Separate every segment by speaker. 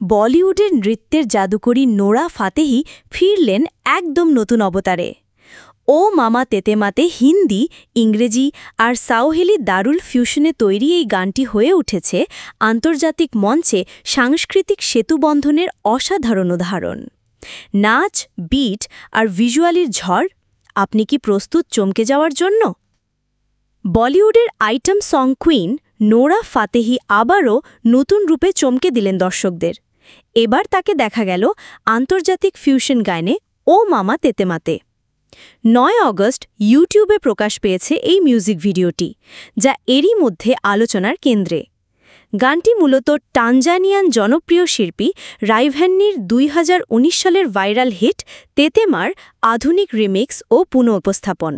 Speaker 1: বলিউডের নৃত্যের জাদুকরী Nora Fatehi ফিরলেন একদম নতুন অবতারে। ও মামা তেতেমাতে হিন্দি, ইংরেজি আর সাওহেলি দারুল ফিউশনে তৈরি এই গানটি হয়ে উঠেছে আন্তর্জাতিক মঞ্চে সাংস্কৃতিক সেতুবন্ধনের অসাধারণ উদাহরণ। নাচ, বিট আর ভিজুয়ালির ঝড়, আপনি কি প্রস্তুত চমকে যাওয়ার জন্য? বলিউডের item song queen Nora Fatehi আবারও নতুন রূপে চমকে দিলেন দর্শকদের। এবার তাকে দেখা গেল আন্তর্জাতিক ফিউশন গানে ও মামা তেতেমাতে। ৯ অগস্ট ইউটিউবে প্রকাশ পেয়েছে এই মিউজিক ভিডিওটি, যা এরই মধ্যে আলোচনার কেন্দ্রে। গানটি মূলত টানজানিয়ান জনপ্রিয় শিল্পী রাইভান্নির ২০১৯ সালের ভাইরাল হিট তেতেমার আধুনিক রিমিক্স ও পুনঃউপস্থাপন।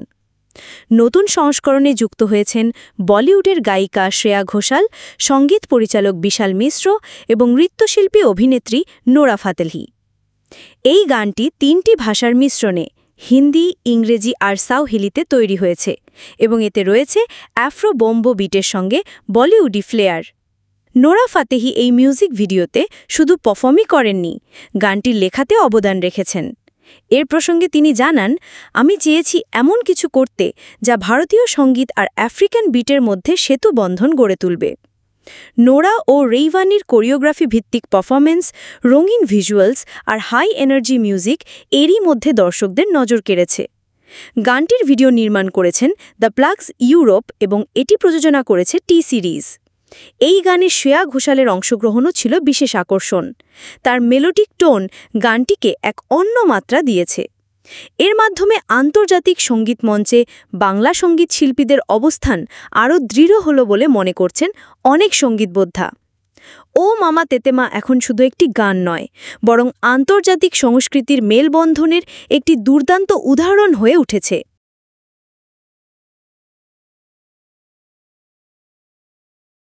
Speaker 1: নতুন সংস্করণে যুক্ত হয়েছেন বলিউডের গায়িকা শ্রেয়া ঘোষাল, সঙ্গীত পরিচালক বিশাল মিশ্র এবং নৃত্যশিল্পী অভিনেত্রী নোরা ফাতেহি। এই গানটি ৩টি ভাষার মিশ্রণে হিন্দি, ইংরেজি আর সাওহিলিতে তৈরি হয়েছে এবং এতে রয়েছে অ্যাফ্রো বোম্বো বিটের সঙ্গে বলিউডি ফ্লেয়ার। নোরা ফাতেহি এই মিউজিক ভিডিওতে শুধু পারফর্মই করেননি, গানটির লেখাতে অবদান রেখেছেন। এর প্রসঙ্গে তিনি জানান, আমি চেয়েছি এমন কিছু করতে যা ভারতীয় সঙ্গীত আর আফ্রিকান বিটের মধ্যে সেতুবন্ধন গড়ে তুলবে। নোরা ও রেইভানির কোরিওগ্রাফি ভিত্তিক পারফরমেন্স, রঙিন ভিজুয়ালস আর হাই এনার্জি মিউজিক এরই মধ্যে দর্শকদের নজর কেড়েছে। গানটির ভিডিও নির্মাণ করেছেন দ্য প্লাগস ইউরোপ এবং এটি প্রযোজনা করেছে টি সিরিজ। এই গানে শ্রেয়া ঘোষালের অংশগ্রহণও ছিল বিশেষ আকর্ষণ। তার মেলোডিক টোন গানটিকে এক অন্য মাত্রা দিয়েছে। এর মাধ্যমে আন্তর্জাতিক সঙ্গীত মঞ্চে বাংলা সঙ্গীত শিল্পীদের অবস্থান আরও দৃঢ় হল বলে মনে করছেন অনেক সঙ্গীতবোদ্ধা। ও মামা তেতেমা এখন শুধু একটি গান নয়, বরং আন্তর্জাতিক সংস্কৃতির মেলবন্ধনের একটি দুর্দান্ত উদাহরণ হয়ে উঠেছে।